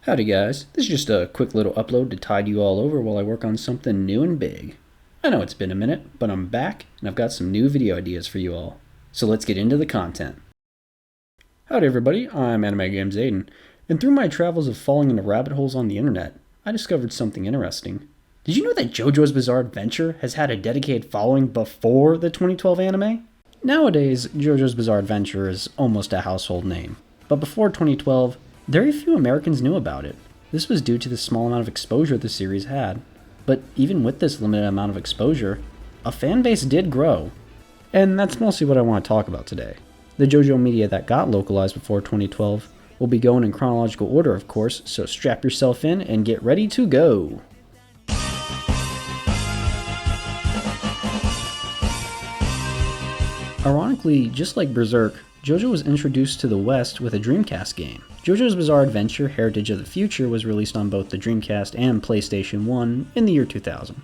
Howdy guys, this is just a quick little upload to tide you all over while I work on something new and big. I know it's been a minute, but I'm back and I've got some new video ideas for you all. So let's get into the content. Howdy everybody, I'm Anime Games Aiden, and through my travels of falling into rabbit holes on the internet, I discovered something interesting. Did you know that JoJo's Bizarre Adventure has had a dedicated following before the 2012 anime? Nowadays, JoJo's Bizarre Adventure is almost a household name, but before 2012, very few Americans knew about it. This was due to the small amount of exposure the series had. But even with this limited amount of exposure, a fan base did grow. And that's mostly what I want to talk about today. The JoJo media that got localized before 2012 will be going in chronological order, of course, so strap yourself in and get ready to go. Ironically, just like Berserk, JoJo was introduced to the West with a Dreamcast game. JoJo's Bizarre Adventure Heritage of the Future was released on both the Dreamcast and PlayStation 1 in the year 2000.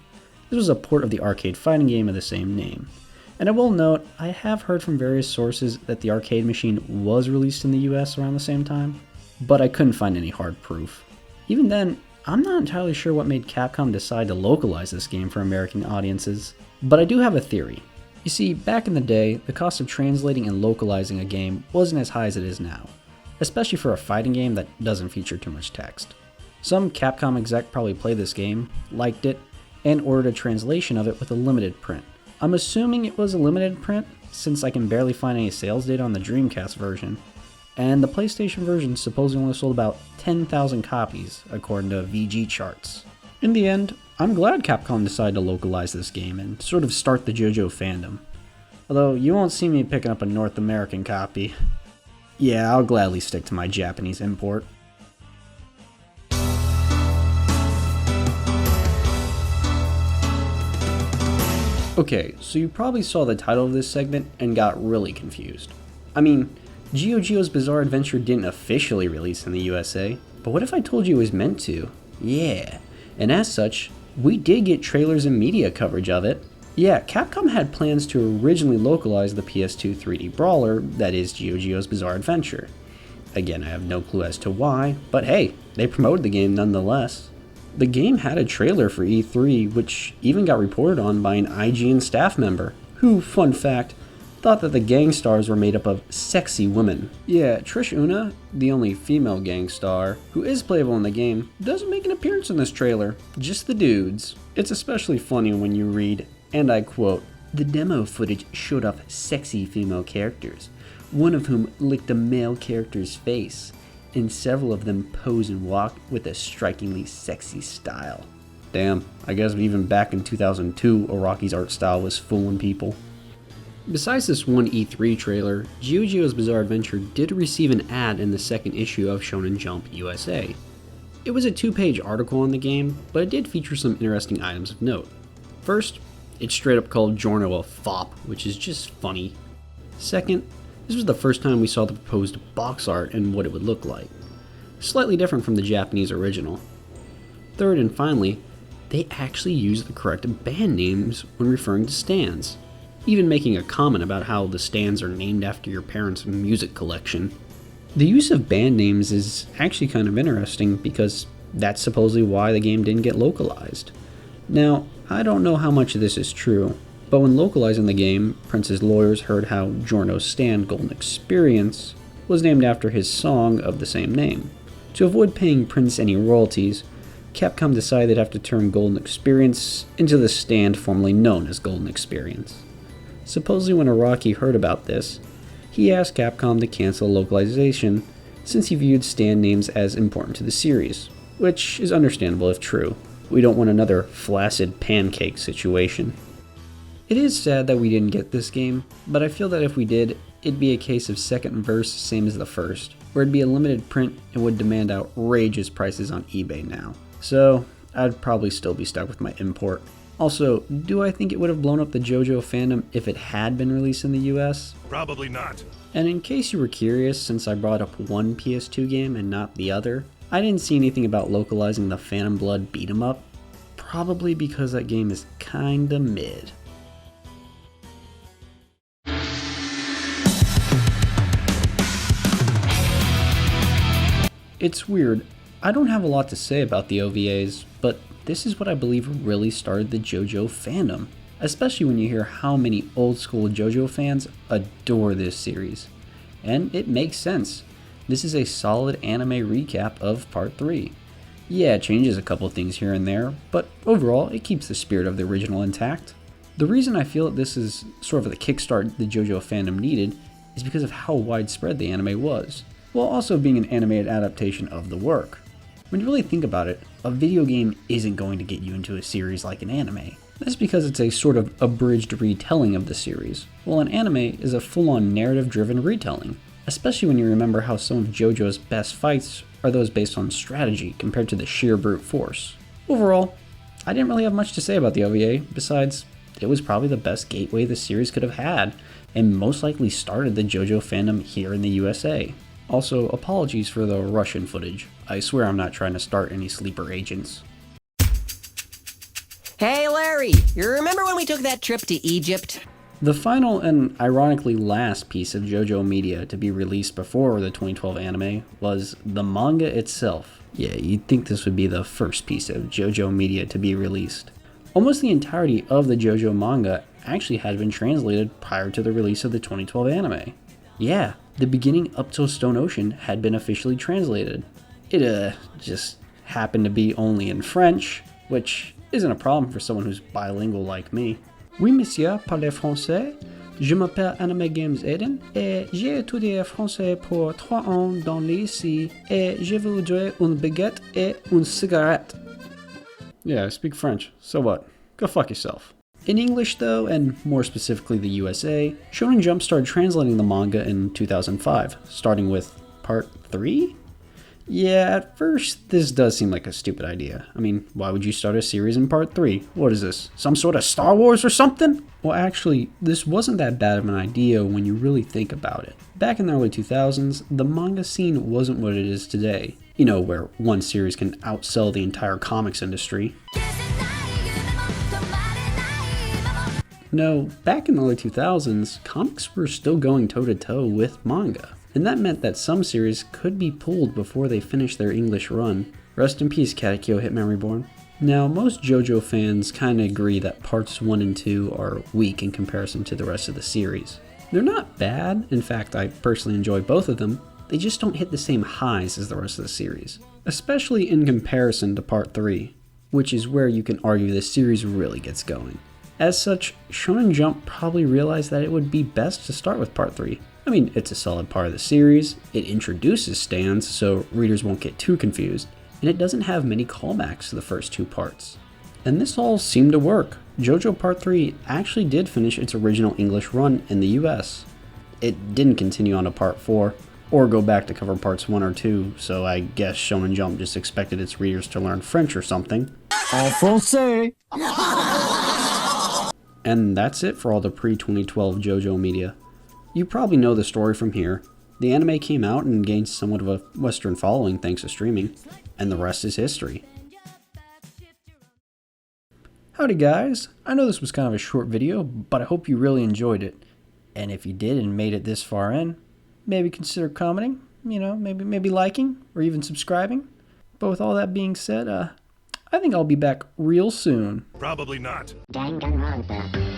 This was a port of the arcade fighting game of the same name. And I will note, I have heard from various sources that the arcade machine was released in the US around the same time, but I couldn't find any hard proof. Even then, I'm not entirely sure what made Capcom decide to localize this game for American audiences, but I do have a theory. You see, back in the day, the cost of translating and localizing a game wasn't as high as it is now, especially for a fighting game that doesn't feature too much text. Some Capcom exec probably played this game, liked it, and ordered a translation of it with a limited print. I'm assuming it was a limited print, since I can barely find any sales data on the Dreamcast version, and the PlayStation version supposedly only sold about 10,000 copies, according to VG charts. In the end, I'm glad Capcom decided to localize this game and sort of start the JoJo fandom. Although you won't see me picking up a North American copy. Yeah, I'll gladly stick to my Japanese import. Okay, so you probably saw the title of this segment and got really confused. I mean, Geo's Bizarre Adventure didn't officially release in the USA, but what if I told you it was meant to? Yeah, and as such, we did get trailers and media coverage of it. Yeah, Capcom had plans to originally localize the PS2 3D brawler that is Geo's Bizarre Adventure. Again, I have no clue as to why, but hey, they promoted the game nonetheless. The game had a trailer for E3, which even got reported on by an IGN staff member, who, fun fact, thought that the gang stars were made up of sexy women. Yeah, Trish Una, the only female gang star, who is playable in the game, doesn't make an appearance in this trailer, just the dudes. It's especially funny when you read, and I quote, "The demo footage showed off sexy female characters, one of whom licked a male character's face, and several of them pose and walk with a strikingly sexy style." Damn, I guess even back in 2002, Araki's art style was fooling people. Besides this one E3 trailer, JoJo's Bizarre Adventure did receive an ad in the second issue of Shonen Jump USA. It was a 2-page article on the game, but it did feature some interesting items of note. First, it straight up called Giorno a fop, which is just funny. Second, this was the first time we saw the proposed box art and what it would look like. Slightly different from the Japanese original. Third and finally, they actually used the correct band names when referring to stands, even making a comment about how the stands are named after your parents' music collection. The use of band names is actually kind of interesting because that's supposedly why the game didn't get localized. Now, I don't know how much of this is true, but when localizing the game, Prince's lawyers heard how Giorno's stand, Golden Experience, was named after his song of the same name. To avoid paying Prince any royalties, Capcom decided they'd have to turn Golden Experience into the stand formerly known as Golden Experience. Supposedly when Araki heard about this, he asked Capcom to cancel localization since he viewed stand names as important to the series, which is understandable if true. We don't want another flaccid pancake situation. It is sad that we didn't get this game, but I feel that if we did, it'd be a case of second verse same as the first, where it'd be a limited print and would demand outrageous prices on eBay now. So, I'd probably still be stuck with my import. Also, do I think it would have blown up the JoJo fandom if it had been released in the US? Probably not. And in case you were curious, since I brought up one PS2 game and not the other, I didn't see anything about localizing the Phantom Blood beat 'em up, probably because that game is kinda mid. It's weird, I don't have a lot to say about the OVAs, but this is what I believe really started the JoJo fandom, especially when you hear how many old school JoJo fans adore this series. And it makes sense. This is a solid anime recap of Part 3. Yeah, it changes a couple things here and there, but overall it keeps the spirit of the original intact. The reason I feel that this is sort of the kickstart the JoJo fandom needed is because of how widespread the anime was, while also being an animated adaptation of the work. When you really think about it, a video game isn't going to get you into a series like an anime. That's because it's a sort of abridged retelling of the series, while an anime is a full-on narrative-driven retelling, especially when you remember how some of JoJo's best fights are those based on strategy compared to the sheer brute force. Overall, I didn't really have much to say about the OVA, besides it was probably the best gateway the series could have had, and most likely started the JoJo fandom here in the USA. Also, apologies for the Russian footage. I swear I'm not trying to start any sleeper agents. Hey Larry, you remember when we took that trip to Egypt? The final and ironically last piece of JoJo media to be released before the 2012 anime was the manga itself. Yeah, you'd think this would be the first piece of JoJo media to be released. Almost the entirety of the JoJo manga actually had been translated prior to the release of the 2012 anime. Yeah, the beginning up till Stone Ocean had been officially translated. It just happened to be only in French, which isn't a problem for someone who's bilingual like me. Oui monsieur, parlez français. Je m'appelle Anime Games Eden et j'ai étudié français pour 3 ans dans lycée et je voudrais une baguette et une cigarette. Yeah, I speak French, so what? Go fuck yourself. In English though, and more specifically the USA, Shonen Jump started translating the manga in 2005, starting with Part 3? Yeah, at first, this does seem like a stupid idea. I mean, why would you start a series in Part 3? What is this, some sort of Star Wars or something? Well, actually, this wasn't that bad of an idea when you really think about it. Back in the early 2000s, the manga scene wasn't what it is today. You know, where one series can outsell the entire comics industry. No, back in the early 2000s, comics were still going toe-to-toe with manga. And that meant that some series could be pulled before they finished their English run. Rest in peace, Katekyo Hitman Reborn. Now, most JoJo fans kinda agree that parts 1 and 2 are weak in comparison to the rest of the series. They're not bad, in fact I personally enjoy both of them, they just don't hit the same highs as the rest of the series. Especially in comparison to part 3, which is where you can argue the series really gets going. As such, Shonen Jump probably realized that it would be best to start with part 3. I mean, it's a solid part of the series, it introduces stands so readers won't get too confused, and it doesn't have many callbacks to the first 2 parts. And this all seemed to work. JoJo Part 3 actually did finish its original English run in the US. It didn't continue on to Part 4, or go back to cover parts 1 or 2, so I guess Shonen Jump just expected its readers to learn French or something. En français! And that's it for all the pre-2012 JoJo media. You probably know the story from here. The anime came out and gained somewhat of a Western following thanks to streaming, and the rest is history. Howdy guys, I know this was kind of a short video, but I hope you really enjoyed it. And if you did and made it this far in, maybe consider commenting, maybe liking, or even subscribing. But with all that being said, I think I'll be back real soon. Probably not. Danganronpa.